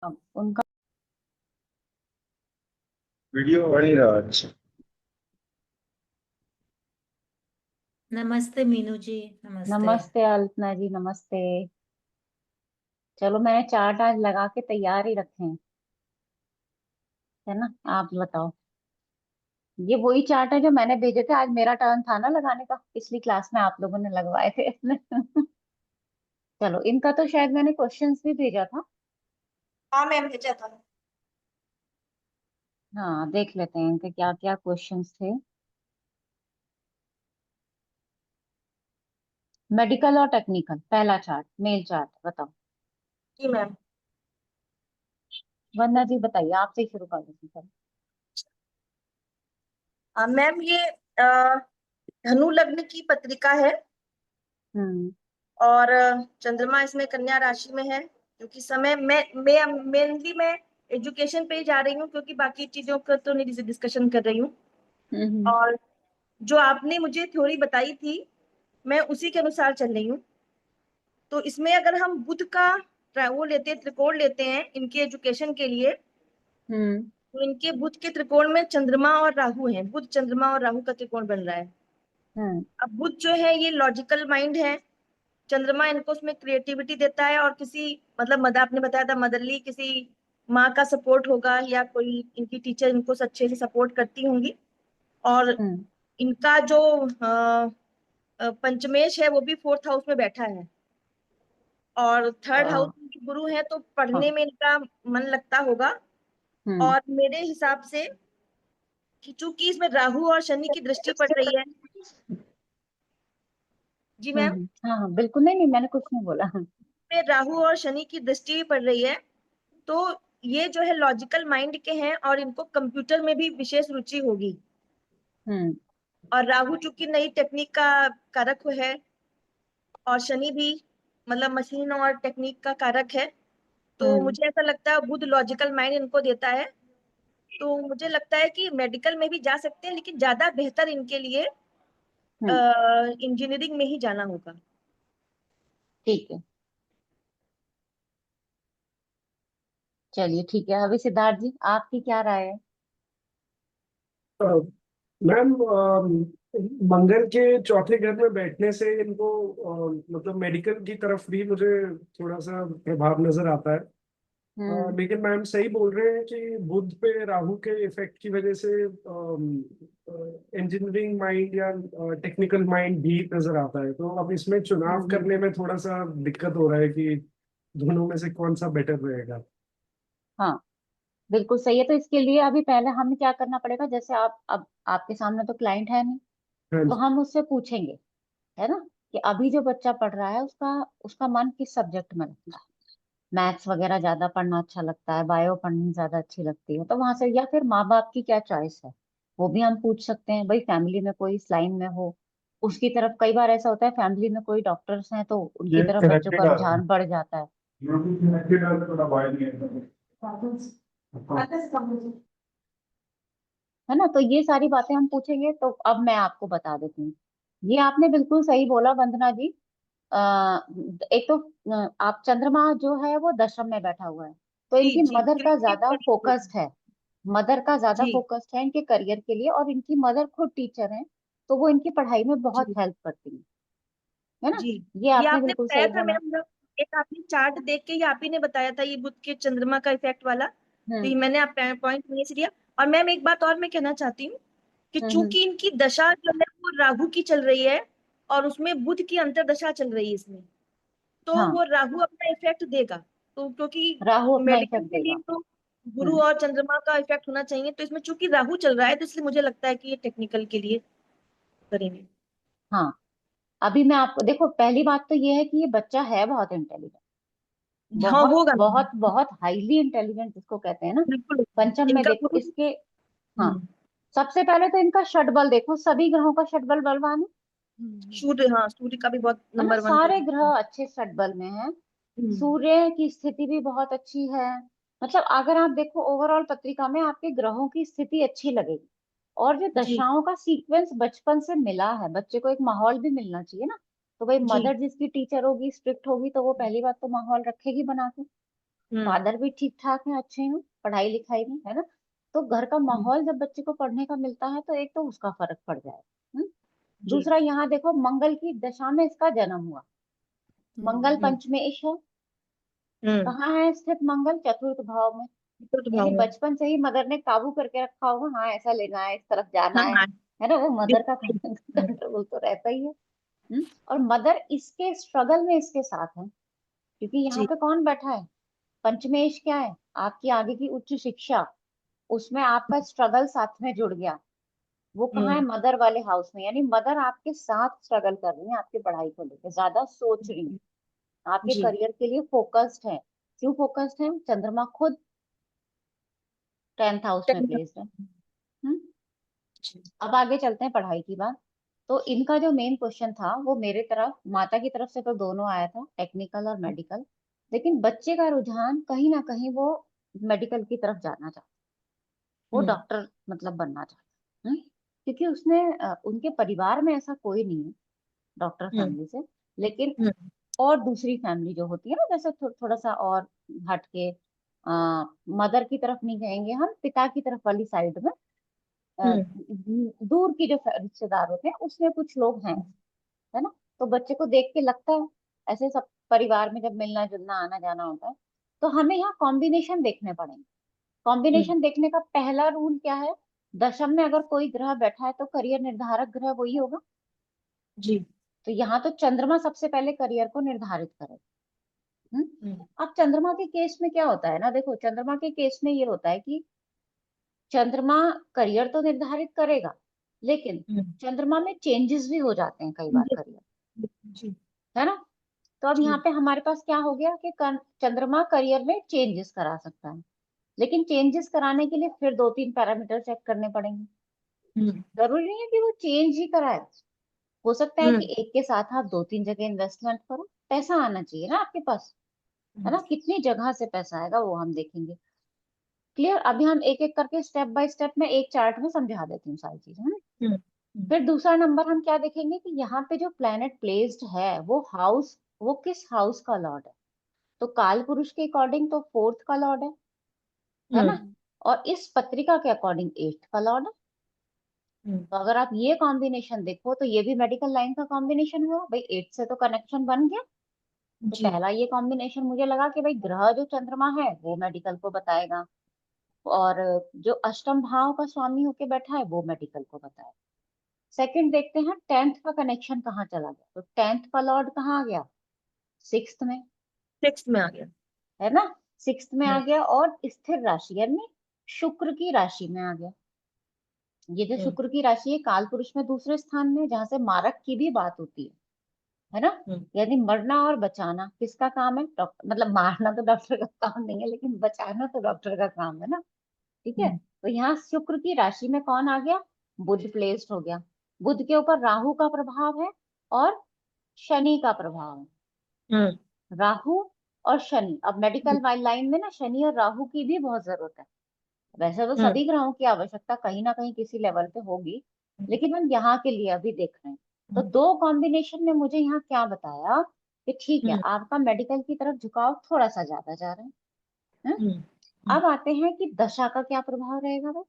उनका वीडियो बन ही रहा है। अच्छा। नमस्ते मीनू जी। नमस्ते। नमस्ते अल्पना जी, नमस्ते। चलो, मैंने चार्ट आज लगा के तैयार ही रखे हैं, है ना। आप बताओ। ये वही चार्ट है जो मैंने भेजे थे। आज मेरा टर्न था ना लगाने का, पिछली क्लास में आप लोगों ने लगवाए थे। चलो, इनका तो शायद मैंने क्वेश्चंस भी भेजा था। हाँ मैम भेजा था। हाँ, देख लेते हैं इनके क्या क्या क्वेश्चंस थे। मेडिकल और टेक्निकल, पहला चार्ट मेल चार्ट, बताओ। जी मैम। वंदना जी बताइए, आपसे ही शुरू कर देते हैं। मैम ये धनु लग्न की पत्रिका है। हम्म। और चंद्रमा इसमें कन्या राशि में है। क्योंकि समय मैं मेनली मैं एजुकेशन पे ही जा रही हूँ, क्योंकि बाकी चीजों का तो नहीं डिस्कशन कर रही हूँ। हम्म। और जो आपने मुझे थ्योरी बताई थी, मैं उसी के अनुसार चल रही हूँ। तो इसमें अगर हम बुध का वो लेते हैं, त्रिकोण लेते हैं इनके एजुकेशन के लिए, हम्म। तो इनके बुध के त्रिकोण में चंद्रमा और राहु है। बुध चंद्रमा और राहु का त्रिकोण बन रहा है। हम्म। अब बुध जो है ये लॉजिकल माइंड है। चंद्रमा इनको उसमें क्रिएटिविटी देता है, और किसी मतलब मदर, आपने बताया था मदरली किसी माँ का सपोर्ट होगा, या कोई इनकी टीचर इनको अच्छे से सपोर्ट करती होंगी। और हम्म। इनका जो पंचमेश है वो भी फोर्थ हाउस में बैठा है। और थर्ड हाउस हाँ। में गुरु है, तो पढ़ने हाँ। में इनका मन लगता होगा। हम्म। और मेरे हिसाब से कि चूंकि इसमें राहु और शनि की दृष्टि पड़ रही है। जी मैम। हाँ हाँ, बिल्कुल। नहीं नहीं, मैंने कुछ नहीं बोला। में राहु और शनि की दृष्टि भी पड़ रही है, तो ये जो है लॉजिकल माइंड के हैं, और इनको कंप्यूटर में भी विशेष रुचि होगी। हम्म। और राहु चूंकि नई टेक्निक का कारक है, और शनि भी मतलब मशीन और टेक्निक का कारक है। तो हम्म। मुझे ऐसा लगता है बुध लॉजिकल माइंड इनको देता है। तो मुझे लगता है कि मेडिकल में भी जा सकते हैं, लेकिन ज्यादा बेहतर इनके लिए हम्म। इंजीनियरिंग में ही जाना होगा। ठीक है, चलिए ठीक है। अभी सिद्धार्थ जी, आपकी क्या राय है? अ, मैम, मंगल के चौथे घर में बैठने से इनको मतलब मेडिकल की तरफ भी मुझे थोड़ा सा प्रभाव नजर आता है। हम्म। लेकिन मैम सही बोल रहे हैं कि बुध पे राहु के इफेक्ट की वजह से इंजीनियरिंग माइंड या टेक्निकल माइंड भी नजर आता है। तो अब इसमें चुनाव हम्म। करने में थोड़ा सा दिक्कत हो रहा है कि दोनों में से कौन सा बेटर रहेगा। हाँ, बिल्कुल सही है। तो इसके लिए अभी पहले हमें क्या करना पड़ेगा, जैसे आप अब आपके सामने तो क्लाइंट है नहीं, हाँ तो जी। हम उससे पूछेंगे, है ना, कि अभी जो बच्चा पढ़ रहा है उसका उसका मन किस सब्जेक्ट में लगता है। मैथ्स वगैरह ज्यादा पढ़ना अच्छा लगता है, बायो पढ़नी ज्यादा अच्छी लगती है, तो वहां से, या फिर माँ बाप की क्या चॉइस है, वो भी हम पूछ सकते हैं। भाई फैमिली में कोई इस लाइन में हो, उसकी तरफ। कई बार ऐसा होता है फैमिली में कोई डॉक्टर्स हैं, तो उनकी ये तरफ बच्चों का कनेक्टेड आ रहा है। रुझान बढ़ जाता है ब्लूटूथ कनेक्टेड आ रहा है, थोड़ा वायर नहीं है। है ना। तो ये सारी बातें हम पूछेंगे। तो अब मैं आपको बता देती हूँ। ये आपने बिल्कुल सही बोला वंदना जी। एक तो आप, चंद्रमा जो है वो दशम में बैठा हुआ है, तो जी इनकी जी, मदर का ज्यादा क्रिएटिव। फोकस्ड है। मदर का ज्यादा जी फोकस्ड है इनके करियर के लिए, और इनकी मदर खुद टीचर हैं, तो वो इनकी पढ़ाई में बहुत जी हेल्प करती है ना। जी। ये ये आपने आपने बिल्कुल बताया सही था बोला। मैम, एक आपने चार्ट देख के ये आप ही ने बताया था, ये बुध के चंद्रमा का इफेक्ट वाला। तो हम्म। ये मैंने आप पॉइंट नहीं से दिया। और मैम एक बात और मैं कहना चाहती हूँ, कि हम्म। चूंकि इनकी दशा जो है वो राहु की चल रही है, और उसमें बुध की अंतर्दशा चल रही है इसमें, तो हाँ, वो राहु अपना इफेक्ट देगा। तो क्योंकि राहु अपना मेडिकल इफेक्ट के लिए देगा। तो गुरु हम्म। और चंद्रमा का इफेक्ट होना चाहिए, तो इसमें चूंकि राहु चल रहा है, तो इसलिए मुझे लगता है कि ये टेक्निकल के लिए करेंगे। हाँ, अभी मैं आपको देखो, पहली बात तो ये है कि ये बच्चा है बहुत इंटेलिजेंट। हाँ बहुत होगा मैम। बहुत बहुत हाईली इंटेलिजेंट जिसको कहते हैं ना। बिल्कुल। पंचम में इनका देखो गुरु। इसके। हाँ, हम्म। सबसे पहले तो इनका षटबल देखो, सभी ग्रहों का षटबल बलवान सूर्य, हाँ सूर्य का भी बहुत है ना। नंबर 1 पे सारे है। ग्रह अच्छे षटबल में हैं। हम्म। सूर्य की स्थिति भी बहुत अच्छी है। मतलब अगर आप देखो ओवरऑल पत्रिका में आपके ग्रहों की स्थिति अच्छी लगेगी। और जो जी दशाओं का सीक्वेंस बचपन से मिला है, बच्चे को एक माहौल भी मिलना चाहिए ना। तो भाई जी मदर जिसकी टीचर होगी, स्ट्रिक्ट होगी, तो वो पहली बात तो माहौल रखेगी बना के। फादर भी ठीक ठाक है, अच्छे हैं पढ़ाई लिखाई में, है ना। तो घर का माहौल जब बच्चे को पढ़ने का मिलता है तो एक तो उसका फर्क पड़ जाए। जी। दूसरा, यहाँ देखो मंगल की दशा में इसका जन्म हुआ, मंगल पंचमेश है। हम्म। कहाँ है स्थित मंगल? चतुर्थ भाव में। चतुर्थ यानी भाव में। बचपन से ही मदर ने काबू करके रखा होगा, हाँ ऐसा लेना है, इस तरफ जाना हाँ हाँ। है ना। वो मदर का हम्म। कंट्रोल तो रहता ही है। और मदर इसके स्ट्रगल में इसके साथ है, क्योंकि यहाँ जी। पे कौन बैठा है? पंचमेश क्या है? आपकी आगे की उच्च शिक्षा, उसमें आपका स्ट्रगल साथ में जुड़ गया। वो कहाँ है? हम्म। मदर वाले हाउस में। यानी मदर आपके साथ स्ट्रगल कर रही है, आपकी पढ़ाई को लेकर ज्यादा सोच रही है, आपके जी। करियर के लिए फोकस्ड है। क्यों फोकस्ड है? चंद्रमा खुद 10th हाउस में प्लेस्ड है। हम्म। जी। अब आगे चलते हैं पढ़ाई की बात। तो इनका जो मेन क्वेश्चन था वो मेरे तरफ, माता की तरफ से तो दोनों आया था, टेक्निकल और मेडिकल। लेकिन बच्चे का रुझान कहीं ना कहीं वो मेडिकल की तरफ जाना चाहता, वो हम्म। डॉक्टर मतलब बनना चाहता। क्योंकि उसने उनके परिवार में ऐसा कोई नहीं है डॉक्टर हम्म। फैमिली से। लेकिन हम्म। और दूसरी फैमिली जो होती है ना, जैसे थोड़ा सा और हटके, मदर की तरफ नहीं कहेंगे हम, पिता की तरफ वाली साइड में, हम्म। दूर की जो रिश्तेदार होते हैं उसमें कुछ लोग हैं, है ना। तो बच्चे को देख के लगता है, ऐसे सब परिवार में जब मिलना जुलना आना जाना होता है, तो हमें यहाँ कॉम्बिनेशन देखने पड़ेंगे। हम्म। कॉम्बिनेशन देखने का पहला रूल क्या है? दशम में अगर कोई ग्रह बैठा है तो करियर निर्धारक ग्रह वही होगा। जी। तो यहाँ तो चंद्रमा सबसे पहले करियर को निर्धारित करे। हम्म। अब चंद्रमा के केस में क्या होता है ना, देखो चंद्रमा के केस में ये होता है कि चंद्रमा करियर तो निर्धारित करेगा, लेकिन हम्म। चंद्रमा में चेंजेस भी हो जाते हैं कई बार करियर, जी। है ना। तो अब यहाँ जी। पे हमारे पास क्या हो गया कि चंद्रमा करियर में चेंजेस करा सकता है, लेकिन चेंजेस कराने के लिए फिर 2-3 पैरामीटर चेक करने पड़ेंगे। हम्म। जरूरी नहीं है कि वो चेंज ही कराए, हो सकता है कि हम्म। एक के साथ आप 2-3 जगह इन्वेस्टमेंट करो। पैसा आना चाहिए ना आपके पास, है ना। कितनी जगह से पैसा आएगा वो हम देखेंगे। क्लियर? अभी हम एक एक करके स्टेप बाय स्टेप में एक चार्ट में समझा देती हूँ सारी चीजें, है ना। हम्म। हम्म। फिर दूसरा नंबर हम क्या देखेंगे कि यहाँ पे जो प्लेनेट प्लेस्ड है वो हाउस, वो किस हाउस का लॉर्ड है। तो काल पुरुष के अकॉर्डिंग तो 4th का लॉर्ड है ना। हम्म। और इस पत्रिका के अकॉर्डिंग 8th का लॉर्ड है। हम्म। तो अगर आप ये कॉम्बिनेशन देखो तो ये भी मेडिकल लाइन का कॉम्बिनेशन हुआ भाई, 8 से तो कनेक्शन बन गया। तो जी। पहला ये कॉम्बिनेशन मुझे लगा कि भाई ग्रह जो चंद्रमा है वो मेडिकल को बताएगा, और जो अष्टम भाव का स्वामी होके बैठा है वो मेडिकल को बताएगा। सेकंड देखते हैं 10th का कनेक्शन कहाँ चला गया। तो 10th का लॉर्ड कहाँ आ गया? 6th में, 6 में आ गया। है ना। 6th में आ हम्म। गया और स्थिर राशि यानी शुक्र की राशि में आ गया। ये जो हम्म। शुक्र की राशि है काल पुरुष में दूसरे स्थान में, जहां से मारक की भी बात होती है ना। हम्म। यानी मरना और बचाना किसका काम है? डॉक्टर, मतलब मारना तो डॉक्टर का काम नहीं है, लेकिन बचाना तो डॉक्टर का काम है ना। ठीक है। हम्म। तो यहाँ शुक्र की राशि में कौन आ गया? बुध प्लेस्ड हो गया। बुध के ऊपर राहु का प्रभाव है और शनि का प्रभाव है। हम्म। राहु और शनि, अब मेडिकल लाइन में ना शनि और राहु की भी बहुत जरूरत है। वैसे तो हम्म। सभी ग्रहों की आवश्यकता कहीं ना कहीं किसी लेवल पे होगी, लेकिन हम यहाँ के लिए अभी देख रहे हैं। तो दो कॉम्बिनेशन में मुझे यहाँ क्या बताया कि ठीक है हम्म। आपका मेडिकल की तरफ झुकाव थोड़ा सा ज्यादा जा रहा है। हैं? हम्म। अब आते हैं कि दशा का क्या प्रभाव रहेगा वो।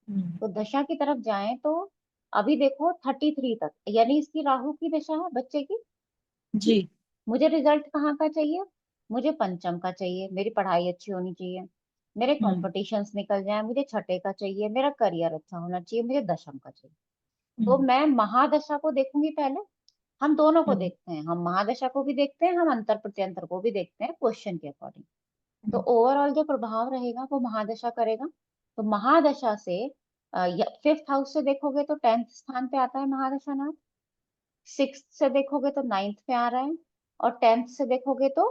हम्म। तो दशा की तरफ जाएं तो अभी देखो 33 तक, यानी इसकी राहु की दशा है बच्चे की। हम्म? जी। मुझे रिजल्ट कहाँ का चाहिए? मुझे पंचम का चाहिए, मेरी पढ़ाई अच्छी होनी चाहिए, मेरे हम्म। कॉम्पिटिशन्स निकल जाए, मुझे छठे का चाहिए, मेरा करियर अच्छा होना चाहिए, मुझे दशम का चाहिए। तो हम्म। मैं महादशा को देखूंगी पहले। हम दोनों को हम्म। देखते हैं, हम महादशा को भी देखते हैं, हम अंतर प्रत्यंतर को भी देखते हैं क्वेश्चन के अकॉर्डिंग। तो हम्म। ओवरऑल जो प्रभाव रहेगा वो महादशा करेगा। तो महादशा से 5th हाउस से देखोगे तो 10th स्थान पे आता है महादशा नाथ। 6th से देखोगे तो 9th पे आ रहा है, और 10th से देखोगे तो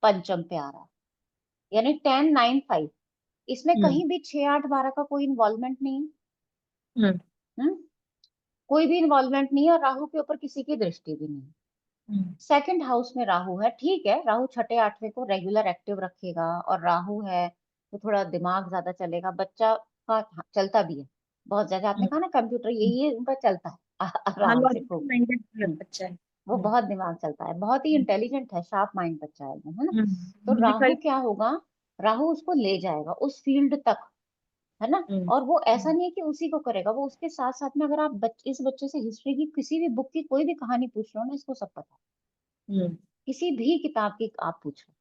पंचम पे आ रहा है। यानी 10, 9, 5, इसमें हम्म। कहीं भी 6, 8, 12 का कोई इन्वॉल्वमेंट नहीं है। हम्म। हम्म? कोई भी इन्वॉल्वमेंट नहीं है, और राहु के ऊपर किसी की दृष्टि भी नहीं है। हम्म। सेकंड हाउस में राहु है, ठीक है, राहु छठे आठवें को रेगुलर एक्टिव रखेगा, और राहु है तो थोड़ा दिमाग ज्यादा चलेगा बच्चा का, चलता भी है बहुत ज्यादा। आपने कहा ना कंप्यूटर, यही है उनका, चलता है हाँ, आराम से लॉजिकल खूब। माइंडेड हम्म, बच्चा है। वो बहुत दिमाग चलता है, बहुत ही इंटेलिजेंट है, शार्प माइंड बच्चा है एकदम, है ना। तो राहु लॉजिकल। क्या होगा राहु उसको ले जाएगा उस फील्ड तक, है ना। और वो ऐसा नहीं है कि उसी को करेगा, वो उसके साथ साथ में, अगर आप इस बच्चे से हिस्ट्री की किसी भी बुक की कोई भी कहानी पूछ रहे हो ना, इसको सब पता है, किसी भी किताब की आप पूछ रहे हो।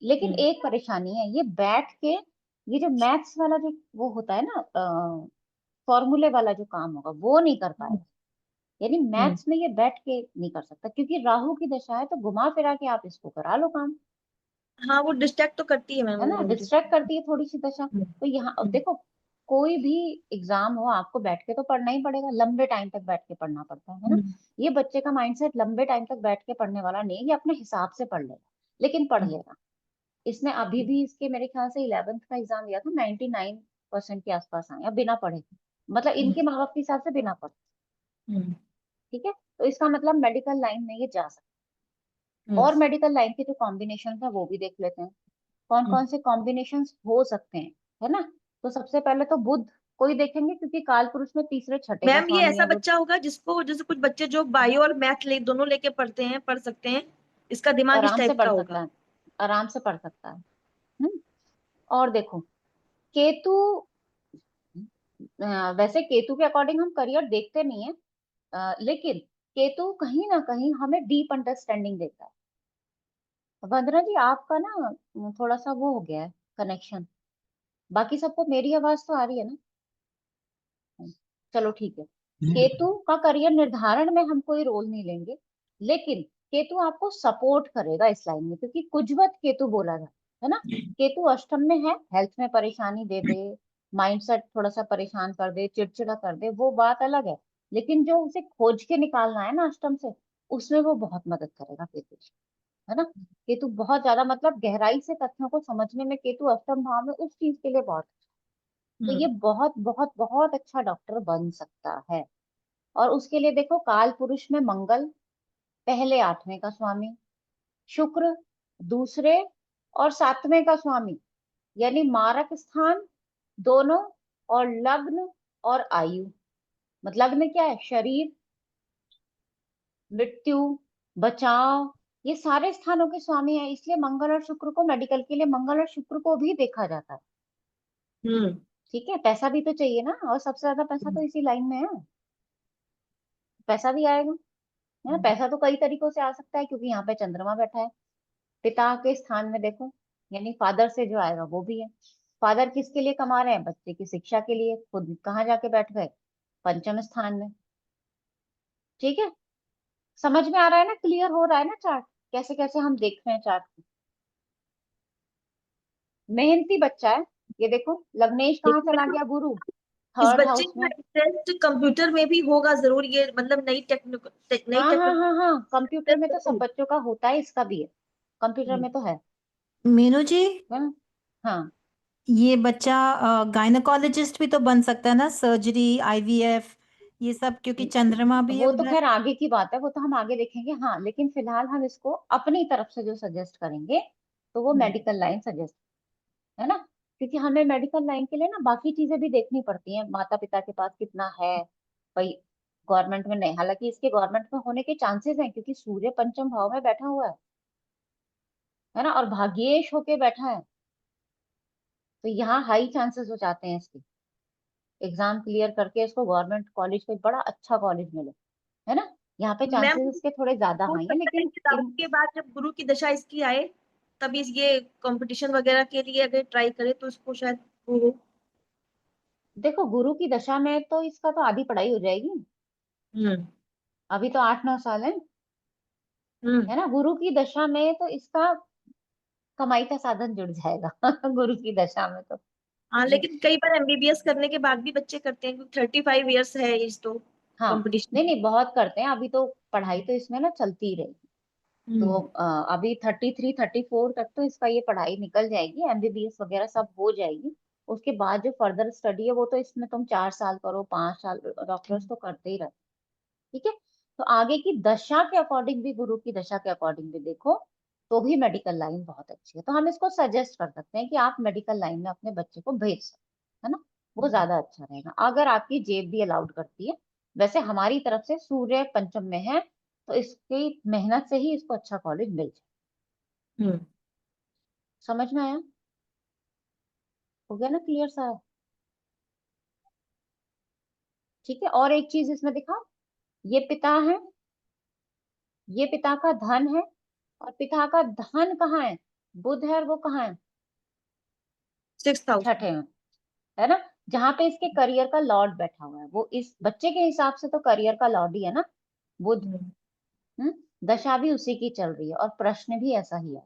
लेकिन एक परेशानी है, ये बैठ के ये जो मैथ्स वाला जो वो होता है ना, फॉर्मूले वाला जो काम होगा वो नहीं कर पाएगा। यानी मैथ्स में ये बैठ के नहीं कर सकता, क्योंकि राहु की दशा है, तो घुमा फिरा के आप इसको करा लो काम, हाँ, वो डिस्ट्रैक्ट तो करती है मैम है वो ना, मुझे। डिस्ट्रैक्ट करती है थोड़ी सी दशा। हम्म, तो यहाँ अब हम्म, देखो, कोई भी एग्जाम हो आपको बैठ के तो पढ़ना ही पड़ेगा, लंबे टाइम तक बैठ के पढ़ना पड़ता है ना। हम्म, ये बच्चे का माइंडसेट लंबे टाइम तक बैठ के पढ़ने वाला नहीं है, ये अपने हिसाब से पढ़ लेगा, लेकिन पढ़ लेगा। इसने अभी भी इसके मेरे ख्याल से 11th का एग्जाम दिया था, 99% के आसपास आया बिना पढ़े, मतलब हम्म, इनके माँ बाप के हिसाब से बिना पढ़े। हम्म, ठीक है, तो इसका मतलब मेडिकल लाइन में ये जा सकता है। हम्म, और मेडिकल लाइन के जो कॉम्बिनेशन है वो भी देख लेते हैं, कौन हम्म। कौन से कॉम्बिनेशंस हो सकते हैं, है ना। तो सबसे पहले तो बुध को ही देखेंगे, क्योंकि काल पुरुष में तीसरे छठे का मैम ये स्वामी ऐसा है बुध। बच्चा होगा जिसको, जैसे कुछ बच्चे जो बायो और मैथ दोनों लेके पढ़ते हैं, पढ़ सकते हैं, इसका दिमाग इस आराम से टाइप का पढ़ सकता होगा। है, आराम से पढ़ सकता है। हम्म। और देखो, केतु, वैसे केतु के अकॉर्डिंग हम करियर देखते नहीं है, लेकिन केतु कहीं ना कहीं हमें डीप अंडरस्टैंडिंग देता है। वंदना जी आपका ना थोड़ा सा वो हो गया है कनेक्शन, बाकी सबको मेरी आवाज तो आ रही है ना। चलो ठीक है। केतु का करियर निर्धारण में हम कोई रोल नहीं लेंगे, लेकिन केतु आपको सपोर्ट करेगा इस लाइन में, क्योंकि कुजवत केतु बोला जाता है ना। केतु अष्टम में है, हेल्थ में परेशानी दे दे, माइंडसेट थोड़ा सा परेशान कर दे, चिड़चिड़ा कर दे, वो बात अलग है। लेकिन जो उसे खोज के निकालना है ना अष्टम से, उसमें वो बहुत मदद करेगा केतु, है ना। केतु बहुत ज्यादा, मतलब गहराई से तथ्यों को समझने में केतु अष्टम भाव में उस चीज के लिए बहुत, तो ये हम्म, बहुत बहुत बहुत अच्छा डॉक्टर बन सकता है। और उसके लिए देखो, काल पुरुष में मंगल पहले 8वें का स्वामी, शुक्र दूसरे और 7वें का स्वामी, यानी मारक स्थान दोनों, और लग्न और आयु, मतलब लग्न क्या है, शरीर, मृत्यु, बचाव, ये सारे स्थानों के स्वामी है। इसलिए मंगल और शुक्र को, मेडिकल के लिए मंगल और शुक्र को भी देखा जाता है। हम्म, ठीक है, पैसा भी तो चाहिए ना, और सबसे ज्यादा पैसा तो इसी लाइन में है, पैसा भी आएगा, है ना। पैसा तो कई तरीकों से आ सकता है, क्योंकि यहाँ पे चंद्रमा बैठा है। पिता के स्थान में देखो, यानी फादर से जो आएगा वो भी है। फादर किसके लिए कमा रहे हैं, बच्चे की शिक्षा के लिए, खुद कहाँ जाके बैठ गए, पंचम स्थान में। ठीक है, समझ में आ रहा है ना, क्लियर हो रहा है ना चार्ट, कैसे कैसे हम देख रहे हैं चार्ट को। मेहनती बच्चा है, ये देखो लग्नेश कहाँ लेकिन चला मैम गया, गुरु इस थर्ड बच्चे हाउस का में। इंटरेस्ट कंप्यूटर में भी होगा जरूर, ये मतलब नई टेक्निक, नई हाँ हाँ हाँ हाँ, कंप्यूटर में तो सब टेक्निक। बच्चों का होता है, इसका भी है, कंप्यूटर में तो मीनू जी, है ना। हाँ, ये बच्चा गायनकोलॉजिस्ट भी तो बन सकता है ना, सर्जरी, आईवीएफ, ये सब, क्योंकि चंद्रमा भी है वो तो उधर। खैर आगे की बात है, वो तो हम आगे देखेंगे। हाँ, लेकिन फिलहाल हम इसको अपनी तरफ से जो सजेस्ट करेंगे, तो वो हम्म, मेडिकल लाइन सजेस्ट, है ना। क्योंकि हमें मेडिकल लाइन के लिए ना बाकी चीजें भी देखनी पड़ती हैं, माता पिता के पास कितना है भाई, गवर्नमेंट में नहीं, हालांकि इसके गवर्नमेंट में होने के चांसेस हैं, क्योंकि सूर्य पंचम भाव में बैठा हुआ है ना, और भाग्येश होके बैठा है, तो यहाँ हाई चांसेस हो जाते हैं इसके, एग्जाम क्लियर करके इसको गवर्नमेंट कॉलेज, कोई बड़ा अच्छा कॉलेज मिले, है ना। यहाँ पे मैम चांसेस इसके थोड़े ज्यादा हो हाई हैं, सकता है लेकिन कि राहु इन, के बाद जब गुरु की दशा इसकी आए, तभी ये कंपटीशन वगैरह के लिए अगर ट्राई करे तो इसको शायद वो हो। देखो गुरु की दशा में तो इसका तो आधी पढ़ाई हो जाएगी, हम्म, अभी तो 8-9 साल हम्म। है ना। गुरु की दशा में तो इसका कमाई का साधन जुड़ जाएगा गुरु की दशा में तो। हाँ, लेकिन कई बार एमबीबीएस करने के बाद भी बच्चे करते हैं, क्योंकि 35 ईयर्स है एज तो हाँ, कंपटीशन। नहीं नहीं, बहुत करते हैं, अभी तो पढ़ाई तो इसमें ना चलती ही रहेगी। तो हम्म, अभी 33-34 तक तो इसका ये पढ़ाई निकल जाएगी, एमबीबीएस वगैरह सब हो जाएगी। उसके बाद जो फर्दर स्टडी है, वो तो इसमें तुम 4 साल करो, 5 साल, डॉक्टर्स तो करते ही रहते। ठीक है, तो आगे की दशा के अकॉर्डिंग भी, गुरु की दशा के अकॉर्डिंग भी देखो, तो भी मेडिकल लाइन बहुत अच्छी है। तो हम इसको सजेस्ट कर सकते हैं कि आप मेडिकल लाइन में अपने बच्चे को भेज सकते, है ना। वो ज्यादा अच्छा रहेगा, अगर आपकी जेब भी अलाउड करती है। वैसे हमारी तरफ से सूर्य पंचम में है, तो इसकी मेहनत से ही इसको अच्छा कॉलेज मिल जाए। हम्म। समझ में आया? हो गया ना क्लियर सा? ठीक है, और एक चीज इसमें दिखा, ये पिता है, ये पिता का धन है, और पिता का धन कहाँ है? बुध है, और वो कहाँ है? 6th house. छठे में, है ना? जहां पे इसके करियर का लॉर्ड बैठा हुआ है, वो इस बच्चे के हिसाब से तो करियर का लॉर्ड ही है ना, बुध। दशा भी उसी की चल रही है, और प्रश्न भी ऐसा ही है।